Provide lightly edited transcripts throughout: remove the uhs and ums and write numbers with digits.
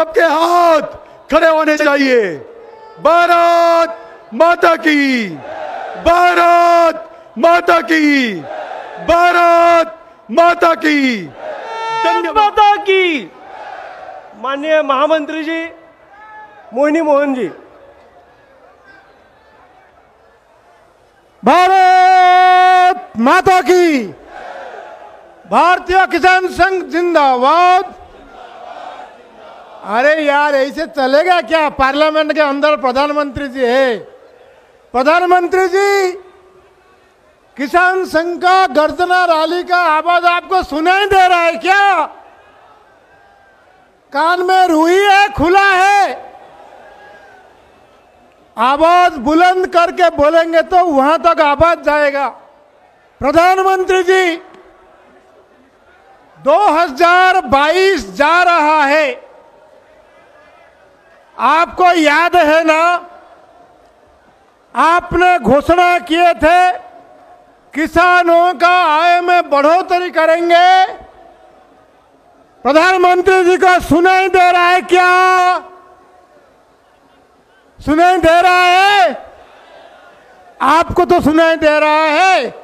सबके हाथ खड़े होने चाहिए। भारत माता की, भारत माता की, भारत माता की, धन्यवाद माता की। माननीय महामंत्री जी मोहिनी मोहन जी। भारत माता की, भारतीय किसान संघ जिंदाबाद। अरे यार ऐसे चलेगा क्या? पार्लियामेंट के अंदर प्रधानमंत्री जी है। प्रधानमंत्री जी, किसान संघ का गर्जना रैली का आवाज आपको सुनाई दे रहा है क्या? कान में रुई है, खुला है? आवाज बुलंद करके बोलेंगे तो वहां तक आवाज जाएगा। प्रधानमंत्री जी, 2022 जा रहा है, आपको याद है ना? आपने घोषणा किए थे किसानों का आय में बढ़ोतरी करेंगे। प्रधानमंत्री जी को सुनाई दे रहा है क्या? सुनाई दे रहा है? आपको तो सुनाई दे रहा है,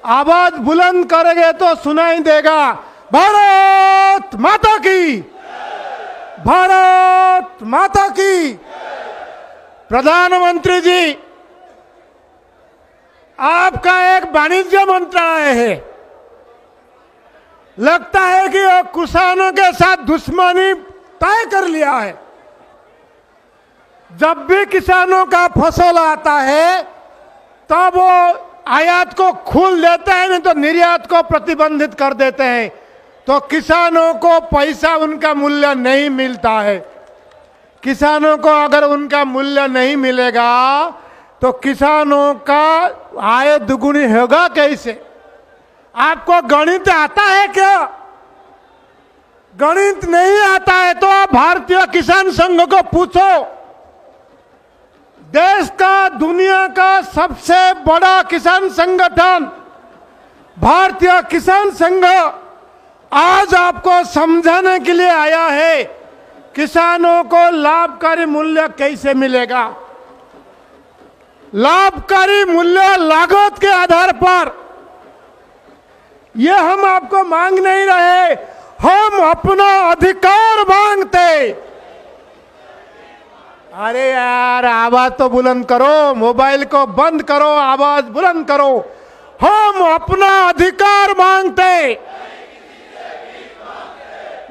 आवाज बुलंद करेंगे तो सुनाई देगा। भारत माता की, भारत माता की। प्रधानमंत्री जी, आपका एक वाणिज्य मंत्रालय है, लगता है कि वो किसानों के साथ दुश्मनी तय कर लिया है। जब भी किसानों का फसल आता है तब वो आयात को खोल देते हैं, नहीं तो निर्यात को प्रतिबंधित कर देते हैं, तो किसानों को पैसा, उनका मूल्य नहीं मिलता है। किसानों को अगर उनका मूल्य नहीं मिलेगा तो किसानों का आय दुगुनी होगा कैसे? आपको गणित आता है क्या? गणित नहीं आता है तो आप भारतीय किसान संघ को पूछो। देश का, दुनिया का सबसे बड़ा किसान संगठन भारतीय किसान संघ आज आपको समझाने के लिए आया है किसानों को लाभकारी मूल्य कैसे मिलेगा। लाभकारी मूल्य लागत के आधार पर, यह हम आपको मांग नहीं रहे, हम अपना अधिकार मांगते। अरे यार आवाज तो बुलंद करो, मोबाइल को बंद करो, आवाज बुलंद करो। हम अपना अधिकार मांगते।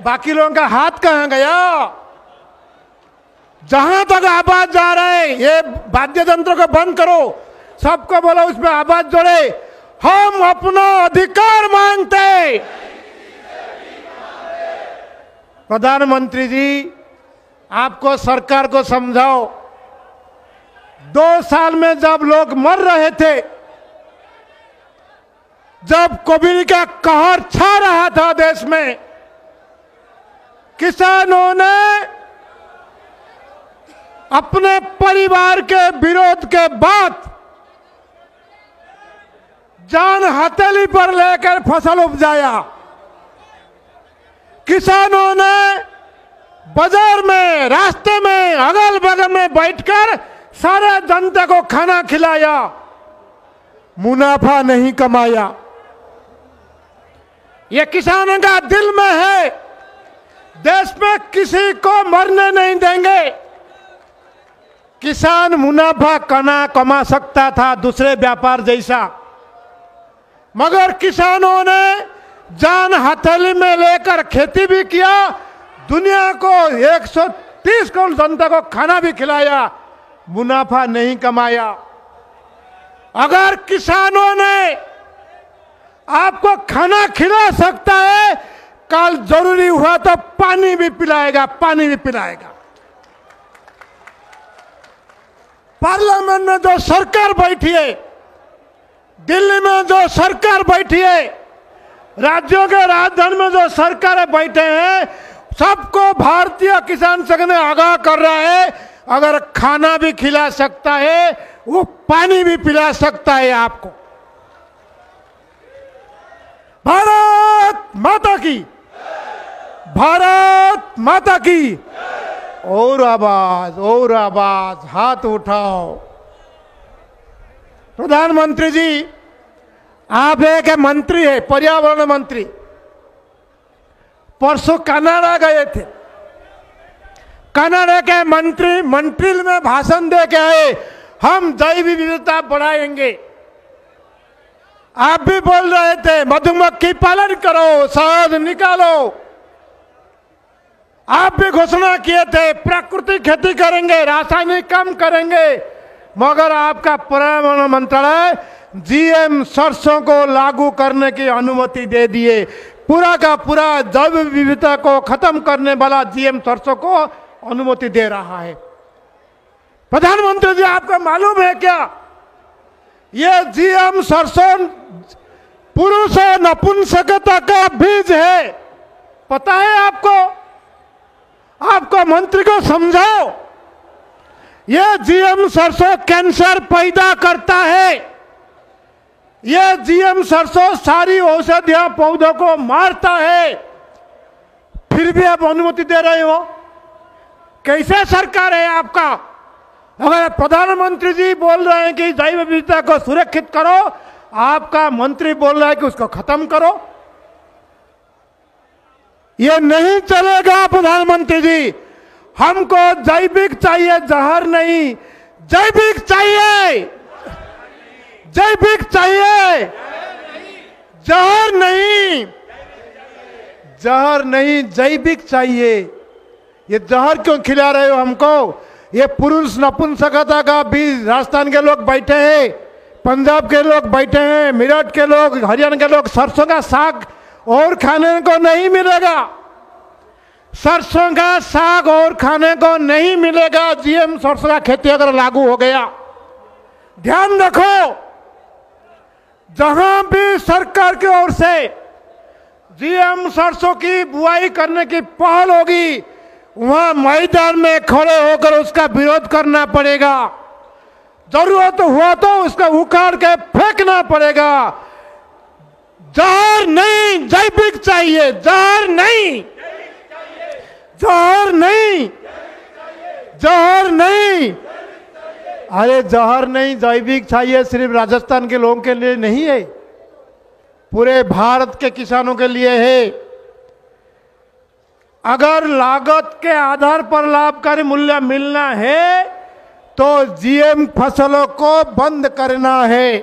बाकी लोगों का हाथ कहां गया? जहां तक आवाज जा रहा है, ये वाद्य यंत्र को बंद करो, सबको बोलो उसमें आवाज जोड़े। हम अपना अधिकार मांगते। प्रधानमंत्री जी, आपको सरकार को समझाओ, 2 साल में जब लोग मर रहे थे, जब कोविड का कहर छा रहा था देश में, किसानों ने अपने परिवार के विरोध के बाद जान हथेली पर लेकर फसल उपजाया। किसानों ने बाजार में, रास्ते में, अगल बगल में बैठकर सारे जनता को खाना खिलाया, मुनाफा नहीं कमाया। ये किसानों का दिल में है, देश में किसी को मरने नहीं देंगे। किसान मुनाफा कमा सकता था दूसरे व्यापार जैसा, मगर किसानों ने जान हथेली में लेकर खेती भी किया, दुनिया को 130 करोड़ जनता को खाना भी खिलाया, मुनाफा नहीं कमाया। अगर किसानों ने आपको खाना खिला सकता है, कल जरूरी हुआ तो पानी भी पिलाएगा, पानी भी पिलाएगा। पार्लियामेंट में जो सरकार बैठी है, दिल्ली में जो सरकार बैठी है, राज्यों के राजधानी में जो सरकारें बैठे हैं, सबको भारतीय किसान संघ ने आगाह कर रहा है, अगर खाना भी खिला सकता है, वो पानी भी पिला सकता है आपको। भारत माता की, भारत माता की। और आवाज, हाथ उठाओ। प्रधानमंत्री जी, आप एक मंत्री है, पर्यावरण मंत्री। परसों कनाडा गए थे। कनाडा के मंत्री मॉन्ट्रियल में भाषण दे के आए, हम जैव विविधता बढ़ाएंगे। आप भी बोल रहे थे मधुमक्खी पालन करो, शहद निकालो। आप भी घोषणा किए थे प्राकृतिक खेती करेंगे, रासायनिक कम करेंगे। मगर आपका पर्यावरण मंत्रालय जीएम सरसों को लागू करने की अनुमति दे दिए। पूरा का पूरा जैव विविधता को खत्म करने वाला जीएम सरसों को अनुमति दे रहा है। प्रधानमंत्री जी, आपको मालूम है क्या, ये जीएम सरसों पुरुष और नपुंसकता का बीज है। पता है आपको? आपको मंत्री को समझाओ। ये जीएम सरसों कैंसर पैदा करता है। ये जीएम सरसों सारी औषधियां पौधों को मारता है। फिर भी आप अनुमति दे रहे हो। कैसे सरकार है आपका? अगर प्रधानमंत्री जी बोल रहे हैं कि जैव विविधता को सुरक्षित करो, आपका मंत्री बोल रहा है कि उसको खत्म करो। ये नहीं चलेगा प्रधानमंत्री जी। हमको जैविक चाहिए, जहर नहीं। जैविक चाहिए, जैविक चाहिए, जहर नहीं। जहर नहीं, जैविक चाहिए। ये जहर क्यों खिला रहे हो हमको? ये पुरुष नपुंसकता का बीज राजस्थान के लोग बैठे हैं, पंजाब के लोग बैठे हैं, मेरठ के लोग, हरियाणा के लोग। सरसों का साग और खाने को नहीं मिलेगा। सरसों का साग और खाने को नहीं मिलेगा जीएम सरसों का खेती अगर लागू हो गया। ध्यान रखो, जहां भी सरकार की ओर से जीएम सरसों की बुआई करने की पहल होगी, वहां मैदान में खड़े होकर उसका विरोध करना पड़ेगा। जरूरत हुआ तो उसका उखाड़ के फेंकना पड़ेगा। जहर नहीं, जैविक चाहिए। जहर नहीं, जहर नहीं, जहर नहीं। अरे जहर नहीं, जैविक चाहिए। सिर्फ राजस्थान के लोगों के लिए नहीं है, पूरे भारत के किसानों के लिए है। अगर लागत के आधार पर लाभकारी मूल्य मिलना है तो जीएम फसलों को बंद करना है।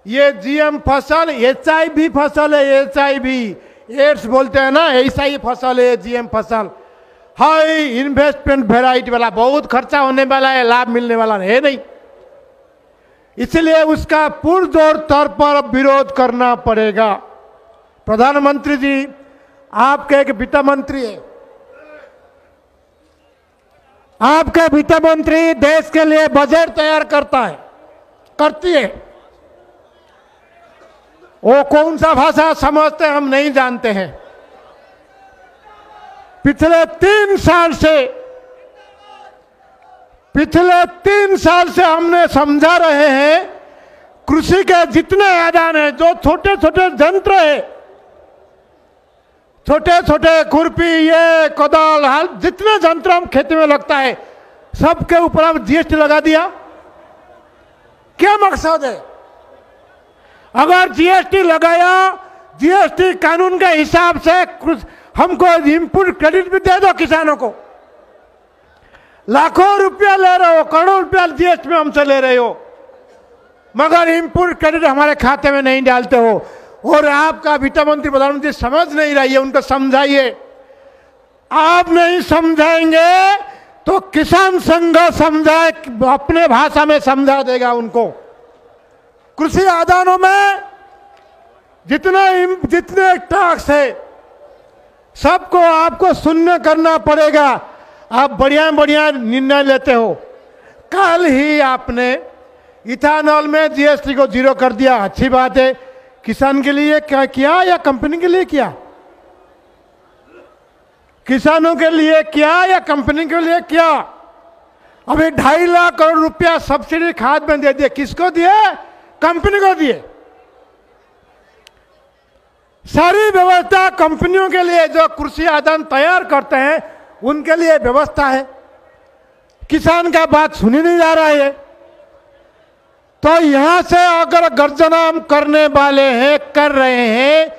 ये जीएम फसल एचआईवी फसल है। एचआईवी एड्स बोलते हैं ना, ऐसा ही फसल है जीएम फसल। हाई इन्वेस्टमेंट वेराइटी वाला, बहुत खर्चा होने वाला है, लाभ मिलने वाला है नहीं। इसलिए उसका पुरजोर तौर पर विरोध करना पड़ेगा। प्रधानमंत्री जी, आपके एक वित्त मंत्री है, आपके वित्त मंत्री देश के लिए बजट तैयार करती है। वो कौन सा भाषा समझते हम नहीं जानते हैं। पिछले 3 साल से हमने समझा रहे हैं, कृषि के जितने आदान है, जो छोटे छोटे यंत्र है, छोटे छोटे खुरपी, ये कोदाल, हल, जितने यंत्र हम खेती में लगता है, सबके ऊपर हम जीएसटी लगा दिया। क्या मकसद है? अगर जीएसटी लगाया, जीएसटी कानून के हिसाब से हमको इनपुट क्रेडिट भी दे दो किसानों को। लाखों रुपया ले रहे हो, करोड़ों रुपया जीएसटी में हमसे ले रहे हो, मगर इनपुट क्रेडिट हमारे खाते में नहीं डालते हो। और आपका वित्त मंत्री प्रधानमंत्री समझ नहीं रही है, उनको समझाइए। आप नहीं समझाएंगे तो किसान संघ समझाए, अपने भाषा में समझा देगा उनको। कृषि आदानों में जितने टैक्स है, सबको आपको शून्य करना पड़ेगा। आप बढ़िया बढ़िया निर्णय लेते हो। कल ही आपने इथेनॉल में जीएसटी को 0 कर दिया, अच्छी बात है। किसान के लिए क्या किया या कंपनी के लिए किया? किसानों के लिए किया या कंपनी के लिए किया? अभी 2.5 लाख करोड़ रुपया सब्सिडी खाद में दे दिए। किसको दिए? कंपनी को दिए। सारी व्यवस्था कंपनियों के लिए जो कृषि आदान तैयार करते हैं उनके लिए व्यवस्था है। किसान का बात सुनी नहीं जा रहा है। तो यहां से अगर गर्जना हम करने वाले हैं, कर रहे हैं,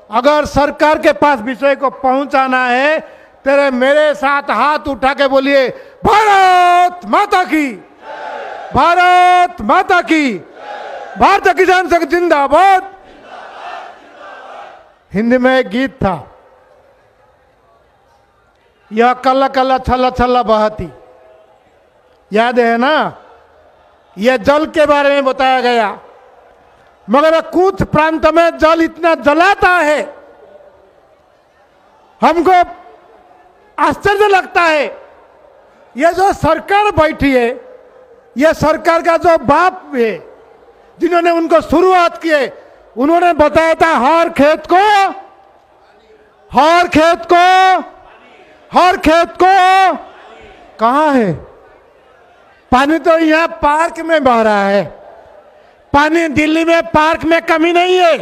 अगर सरकार के पास विषय को पहुंचाना है, तेरे मेरे साथ हाथ उठा के बोलिए भारत माता की, भारत माता की, भारतीय किसान संघ जिंदाबाद। हिंदी में एक गीत था, यह कल्ला कल्ला छल्ला छल्ला बहती, याद है ना? यह जल के बारे में बताया गया। मगर कुछ प्रांत में जल इतना जलाता है, हमको आश्चर्य लगता है। यह जो सरकार बैठी है, यह सरकार का जो बाप है, जिन्होंने उनको शुरुआत की है, उन्होंने बताया था हर खेत को, हर खेत को, हर खेत को कहाँ है पानी? तो यहाँ पार्क में बह रहा है पानी। दिल्ली में पार्क में कमी नहीं है,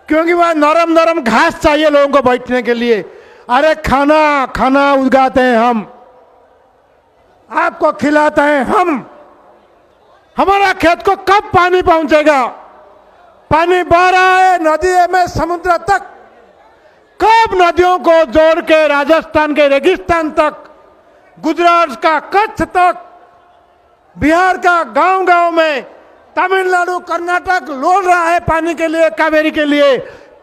क्योंकि वह नरम नरम घास चाहिए लोगों को बैठने के लिए। अरे खाना खाना उगाते हैं हम, आपको खिलाते हैं हम। हमारा खेत को कब पानी पहुंचेगा? पानी बह रहा है नदी में समुद्र तक, कब नदियों को जोड़ के राजस्थान के रेगिस्तान तक, गुजरात का कच्छ तक, बिहार का गांव गांव में, तमिलनाडु कर्नाटक लोड़ रहा है पानी के लिए, कावेरी के लिए।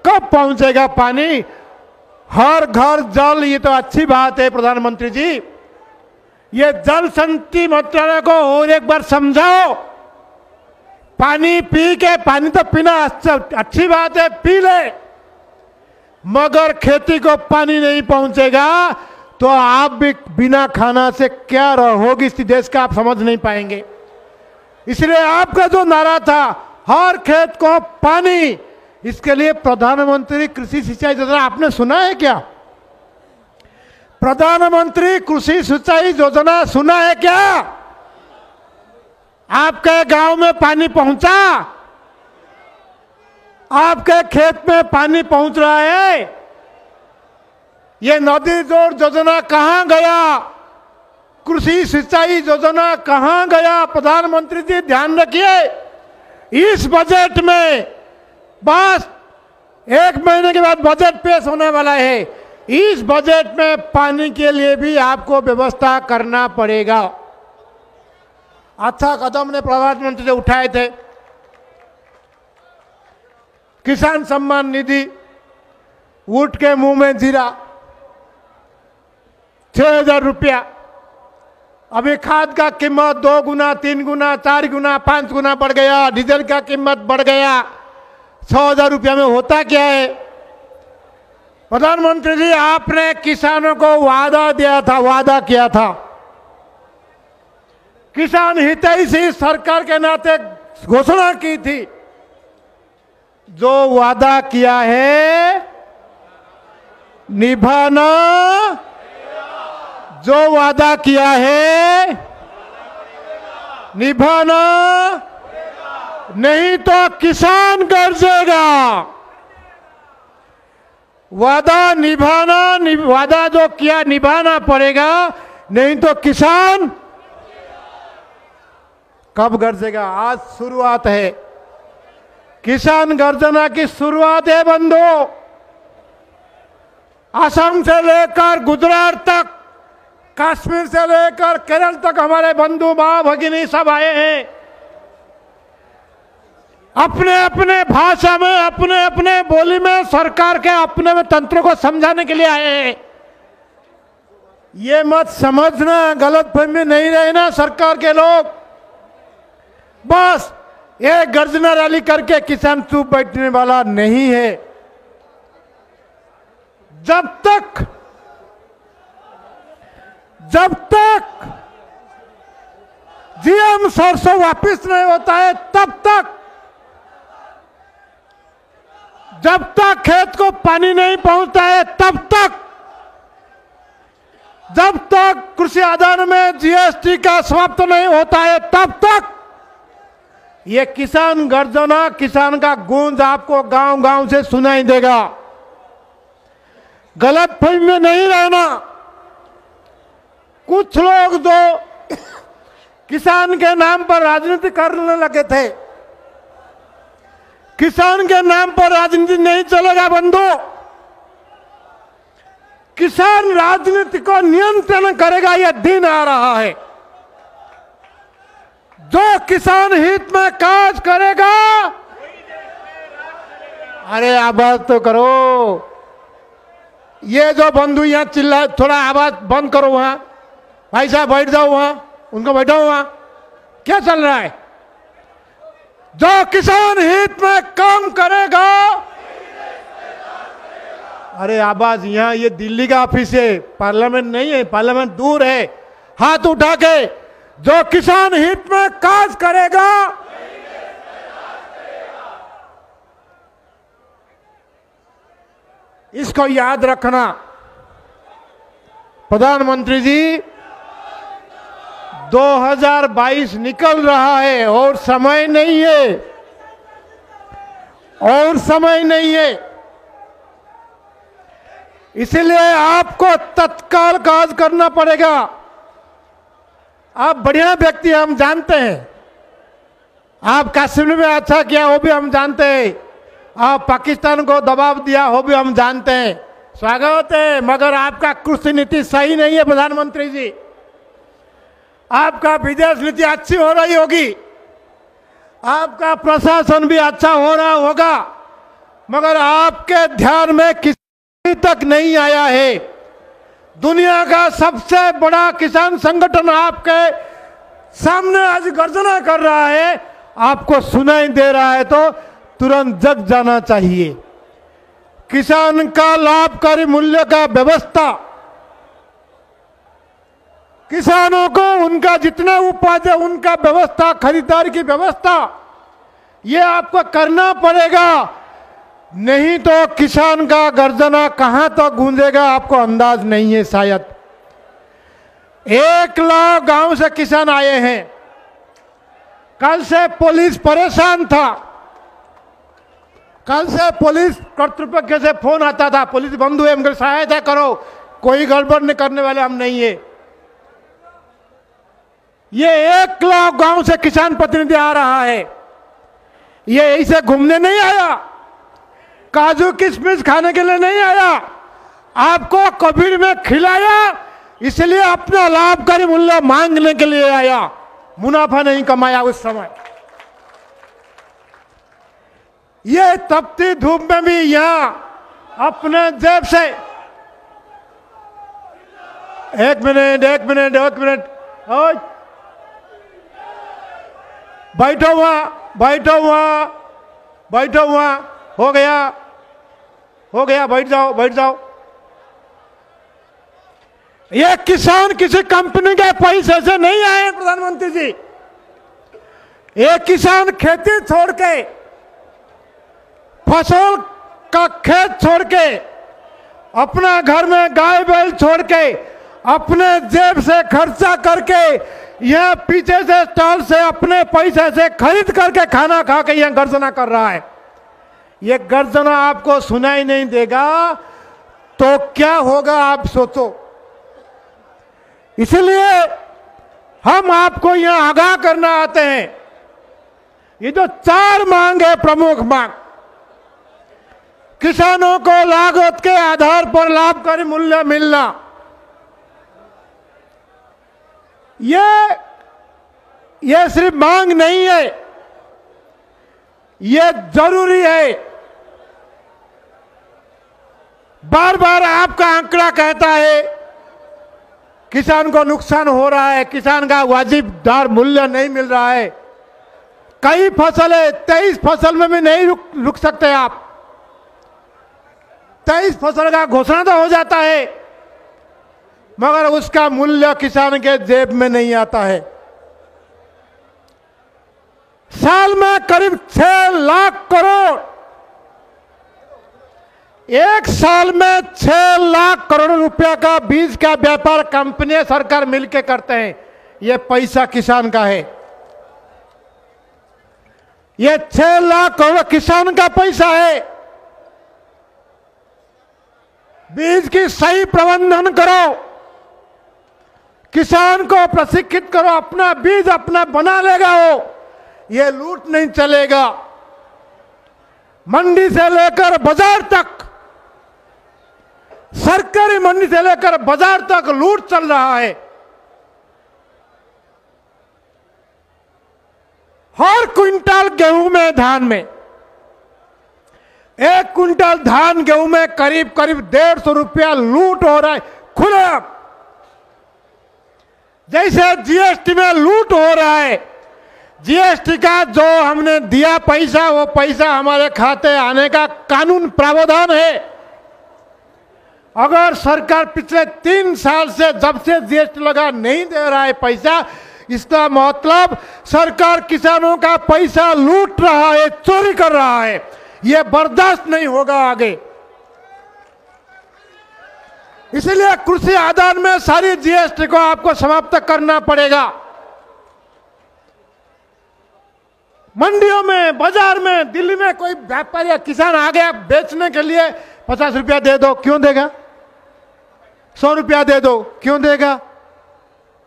कब पहुंचेगा पानी? हर घर जल, ये तो अच्छी बात है प्रधानमंत्री जी। ये जल शक्ति मंत्रालय को और एक बार समझाओ। पानी पी के, पानी तो पीना अच्छी बात है, पी ले, मगर खेती को पानी नहीं पहुंचेगा तो आप भी बिना खाना से क्या रहोगी इस देश का, आप समझ नहीं पाएंगे। इसलिए आपका जो नारा था हर खेत को पानी, इसके लिए प्रधानमंत्री कृषि सिंचाई योजना आपने सुना है क्या? प्रधानमंत्री कृषि सिंचाई योजना सुना है क्या? आपके गांव में पानी पहुंचा? आपके खेत में पानी पहुंच रहा है? ये नदी जोड़ योजना कहां गया? कृषि सिंचाई योजना कहां गया? प्रधानमंत्री जी ध्यान रखिए, इस बजट में बस 1 महीने के बाद बजट पेश होने वाला है। इस बजट में पानी के लिए भी आपको व्यवस्था करना पड़ेगा। अच्छा कदम ने प्रधानमंत्री ने उठाए थे, किसान सम्मान निधि, ऊंट के मुंह में जीरा, 6,000 रुपया। अभी खाद का कीमत 2 गुना, 3 गुना, 4 गुना, 5 गुना बढ़ गया। डीजल का कीमत बढ़ गया। 6,000 रुपया में होता क्या है? प्रधानमंत्री जी आपने किसानों को वादा दिया था, वादा किया था, किसान हितैषी सरकार के नाते घोषणा की थी। जो वादा किया है निभाना, जो वादा किया है निभाना, नहीं तो किसान गरजेगा। वादा निभाना, वादा जो किया निभाना पड़ेगा, नहीं तो किसान कब गरजेगा? आज शुरुआत है, किसान गर्जना की शुरुआत है बंधु। असम से लेकर गुजरात तक, कश्मीर से लेकर केरल तक हमारे बंधु मां भगिनी सब आए हैं। अपने अपने भाषा में, अपने अपने बोली में, सरकार के अपने में तंत्र को समझाने के लिए आए हैं। ये मत समझना, गलतफहमी नहीं रहना सरकार के लोग। बस ये गर्जना रैली करके किसान चुप बैठने वाला नहीं है। जब तक जीएम सरसों वापस नहीं होता है, तब तक, जब तक खेत को पानी नहीं पहुंचता है, तब तक, जब तक कृषि आदान में जीएसटी का समाप्त नहीं होता है, तब तक ये किसान गर्जना, किसान का गूंज आपको गांव गांव से सुनाई देगा। गलतफहमी में नहीं रहना। कुछ लोग जो किसान के नाम पर राजनीति करने लगे थे, किसान के नाम पर राजनीति नहीं चलेगा बंधु। किसान राजनीति को नियंत्रण करेगा, यह दिन आ रहा है। जो किसान हित में काज करेगा, अरे आवाज तो करो। ये जो बंधु यहाँ चिल्ला, थोड़ा आवाज बंद करो। वहां भाई साहब बैठ जाओ, वहां उनको बैठाओ। वहां क्या चल रहा है? जो किसान हित में काम करेगा, अरे आवाज यहाँ, ये दिल्ली का ऑफिस है, पार्लियामेंट नहीं है, पार्लियामेंट दूर है। हाथ उठा के जो किसान हित में काज करेगा, इसको याद रखना। प्रधानमंत्री जी, 2022 निकल रहा है और समय नहीं है, और समय नहीं है। इसलिए आपको तत्काल काज करना पड़ेगा। आप बढ़िया व्यक्ति, हम जानते हैं। आप कश्मीर में अच्छा किया, वो भी हम जानते हैं। आप पाकिस्तान को दबाव दिया, वो भी हम जानते हैं। स्वागत है, मगर आपका कृषि नीति सही नहीं है प्रधानमंत्री जी। आपका विदेश नीति अच्छी हो रही होगी, आपका प्रशासन भी अच्छा हो रहा होगा, मगर आपके ध्यान में किसी तक नहीं आया है। दुनिया का सबसे बड़ा किसान संगठन आपके सामने आज गर्जना कर रहा है, आपको सुनाई दे रहा है तो तुरंत जग जाना चाहिए। किसान का लाभकारी मूल्य का व्यवस्था, किसानों को उनका जितना उपज है उनका व्यवस्था, खरीदारी की व्यवस्था, ये आपको करना पड़ेगा। नहीं तो किसान का गर्जना कहां तक गूंजेगा आपको अंदाज नहीं है शायद। 1 लाख गांव से किसान आए हैं। कल से पुलिस परेशान था, कल से पुलिस कर्तृपक्ष से फोन आता था, पुलिस बंधु है, हमको सहायता करो, कोई गड़बड़ नहीं करने वाले हम नहीं है। ये 1 लाख गांव से किसान प्रतिनिधि आ रहा है। ये ऐसे घूमने नहीं आया, काजू किशमिश खाने के लिए नहीं आया, आपको कोविड में खिलाया, इसलिए अपना लाभकारी मूल्य मांगने के लिए आया। मुनाफा नहीं कमाया उस समय। ये तपती धूप में भी यहां अपने जेब से, एक मिनट ओए, बैठो वहां, हो गया, बैठ जाओ। ये किसान किसी कंपनी के पैसे से नहीं आए प्रधानमंत्री जी। ये किसान खेती छोड़ के, फसल का खेत छोड़ के, अपना घर में गाय बैल छोड़ के, अपने जेब से खर्चा करके, यह पीछे से स्टॉल से अपने पैसे से खरीद करके खाना खा के यह गर्जना कर रहा है। यह गर्जना आपको सुनाई नहीं देगा तो क्या होगा आप सोचो। इसलिए हम आपको यहां आगाह करना आते हैं। ये जो 4 मांग है, प्रमुख मांग, किसानों को लागत के आधार पर लाभकारी मूल्य मिलना, ये सिर्फ मांग नहीं है, ये जरूरी है। बार बार आपका आंकड़ा कहता है किसान को नुकसान हो रहा है, किसान का वाजिबदार मूल्य नहीं मिल रहा है। कई फसल है, 23 फसल में भी नहीं रुक सकते आप। 23 फसल का घोषणा तो हो जाता है, मगर उसका मूल्य किसान के जेब में नहीं आता है। साल में करीब 6 लाख करोड़, एक साल में 6 लाख करोड़ रुपया का बीज का व्यापार कंपनी सरकार मिलकर करते हैं। यह पैसा किसान का है। यह 6 लाख करोड़ किसान का पैसा है। बीज की सही प्रबंधन करो, किसान को प्रशिक्षित करो, अपना बीज अपना बना लेगा वो, ये लूट नहीं चलेगा। मंडी से लेकर बाजार तक, सरकारी मंडी से लेकर बाजार तक लूट चल रहा है। हर क्विंटल गेहूं में, धान में, 1 क्विंटल धान गेहूं में करीब करीब 150 रुपया लूट हो रहा है खुला। जैसे जीएसटी में लूट हो रहा है, जीएसटी का जो हमने दिया पैसा, वो पैसा हमारे खाते आने का कानून प्रावधान है। अगर सरकार पिछले 3 साल से जब से जीएसटी लगा नहीं दे रहा है पैसा, इसका मतलब सरकार किसानों का पैसा लूट रहा है, चोरी कर रहा है। यह बर्दाश्त नहीं होगा आगे। इसलिए कृषि आदान में सारी जीएसटी को आपको समाप्त करना पड़ेगा। मंडियों में, बाजार में, दिल्ली में कोई व्यापारी या किसान आ गया बेचने के लिए, 50 रुपया दे दो, क्यों देगा? 100 रुपया दे दो, क्यों देगा?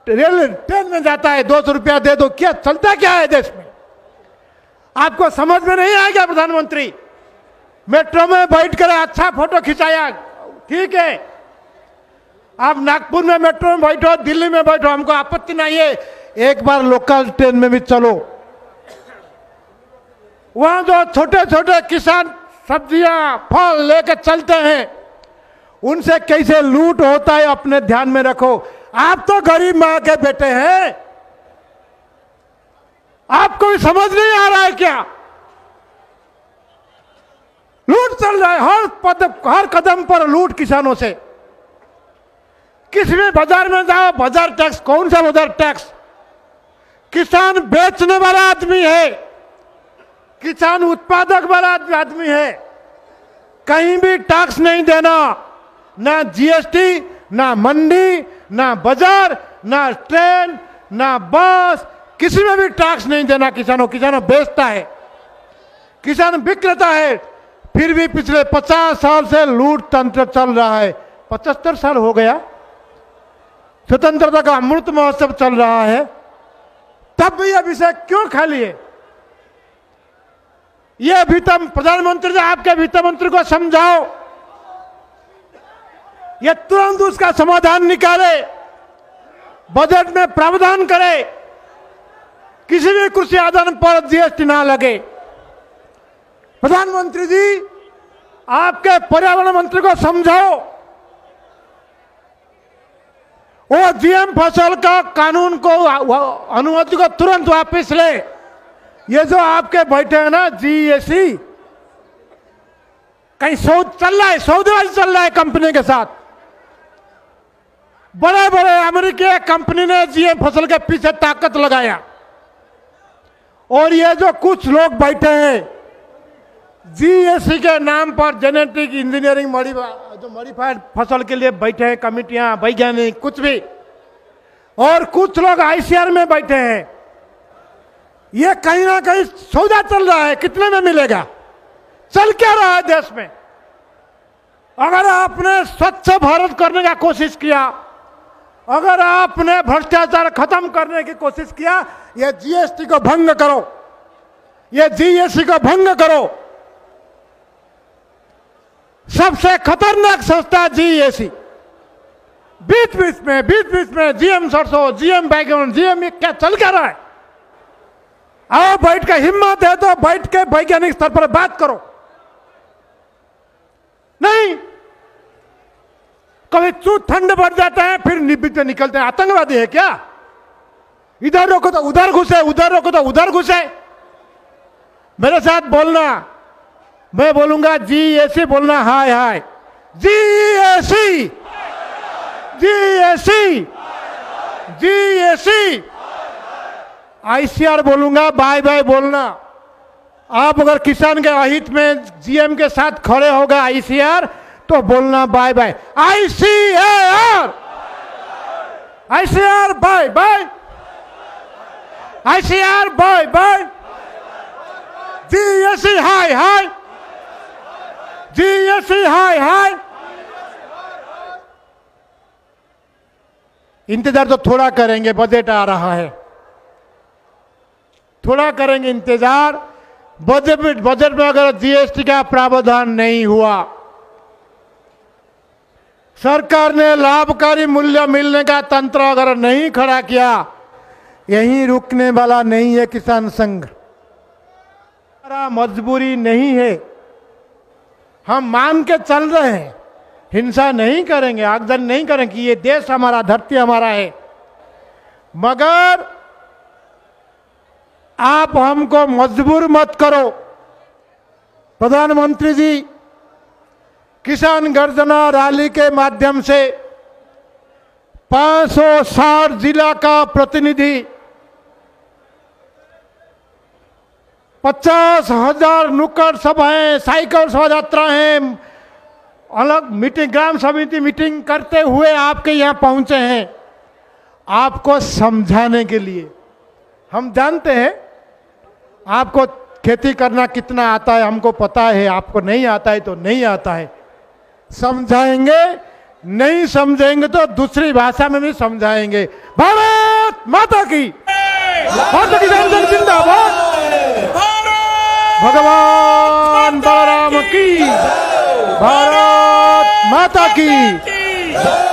रेल ट्रेन में जाता है, 200 रुपया दे दो, क्या चलता क्या है देश में? आपको समझ में नहीं आएगा। प्रधानमंत्री मेट्रो में बैठ कर अच्छा फोटो खिंचाया, ठीक है, आप नागपुर में मेट्रो में बैठो, दिल्ली में बैठो, हमको आपत्ति नहीं है। एक बार लोकल ट्रेन में भी चलो, वहां जो छोटे छोटे किसान सब्जियां फल लेकर चलते हैं, उनसे कैसे लूट होता है अपने ध्यान में रखो। आप तो गरीब मां के बेटे हैं, आपको भी समझ नहीं आ रहा है क्या? लूट चल रहा है हर कदम पर लूट किसानों से। किसी भी बाजार में जाओ, बाजार टैक्स, कौन सा बाजार टैक्स? किसान बेचने वाला आदमी है, किसान उत्पादक वाला आदमी है, कहीं भी टैक्स नहीं देना, ना जीएसटी, ना मंडी, ना बाजार, ना ट्रेन, ना बस, किसी में भी टैक्स नहीं देना किसानों। किसानों बेचता है, किसान विक्रेता है, फिर भी पिछले 50 साल से लूट तंत्र चल रहा है। 75 साल हो गया, स्वतंत्रता का अमृत महोत्सव चल रहा है, तब भी यह विषय क्यों खाली है? यह प्रधानमंत्री, आपके वित्त मंत्री को समझाओ, यह तुरंत उसका समाधान निकाले, बजट में प्रावधान करे, किसी भी कृषि आदान पर जीएसटी ना लगे। प्रधानमंत्री जी, आपके पर्यावरण मंत्री को समझाओ, वो जीएम फसल का कानून को, अनुमति को तुरंत वापस ले। ये जो आपके बैठे हैं ना जीएसी, कहीं सौदेबाजी चल रहा है कंपनी के साथ। बड़े बड़े अमेरिकी कंपनी ने जीएम फसल के पीछे ताकत लगाया, और ये जो कुछ लोग बैठे हैं जीएसी के नाम पर, जेनेटिक इंजीनियरिंग जो मॉडिफाइड फसल के लिए बैठे हैं कमिटियां, वैज्ञानिक, कुछ भी, और कुछ लोग आईसीआर में बैठे हैं। ये कहीं ना कहीं सौदा चल रहा है, कितने में मिलेगा? चल क्या रहा है देश में? अगर आपने स्वच्छ भारत करने का कोशिश किया, अगर आपने भ्रष्टाचार खत्म करने की कोशिश किया, ये जीएसटी को भंग करो, ये जीएसटी को भंग करो। सबसे खतरनाक संस्था जीएसी, बीच बीच में जीएम सरसों, जीएम बैगन, जीएम, क्या चल क्या रहा है? आओ बैठ के, हिम्मत है तो बैठ के वैज्ञानिक स्तर पर बात करो। नहीं, कभी चूत ठंड बढ़ जाता है, फिर निबिते निकलते हैं। आतंकवादी है क्या? इधर रोको तो उधर घुसे, उधर रोको तो उधर घुसे। मेरे साथ बोलना, मैं बोलूंगा जीएसी, बोलना हाय hi, GAC, GAC, GAC. ICR बोलूंगा बाय बाय बोलना। आप अगर किसान के अहित में जीएम के साथ खड़े होगा आईसीआर, तो बोलना bye bye. ICR, ICR bye bye, ICR bye bye, GAC hi hi, GAC hi hi. इंतजार तो थोड़ा करेंगे, बजट आ रहा है, थोड़ा करेंगे इंतजार। बजट में अगर जीएसटी का प्रावधान नहीं हुआ, सरकार ने लाभकारी मूल्य मिलने का तंत्र अगर नहीं खड़ा किया, यहीं रुकने वाला नहीं है किसान संघ। हमारा मजबूरी नहीं है, हम मान के चल रहे हैं, हिंसा नहीं करेंगे, आगजनी नहीं करेंगे कि ये देश हमारा, धरती हमारा है। मगर आप हमको मजबूर मत करो। प्रधानमंत्री जी किसान गर्जना रैली के माध्यम से 560 जिला का प्रतिनिधि, 50,000 नुक्कड़ सभाएं, साइकिल शोभा यात्राएं, अलग मीटिंग, ग्राम समिति मीटिंग करते हुए आपके यहाँ पहुंचे हैं, आपको समझाने के लिए। हम जानते हैं आपको खेती करना कितना आता है, हमको पता है, आपको नहीं आता है तो नहीं आता है। समझाएंगे, नहीं समझेंगे तो दूसरी भाषा में भी समझाएंगे। भारत माता की, भारत किसान संघ जिंदाबाद, भगवान बलराम की, भारत माता की।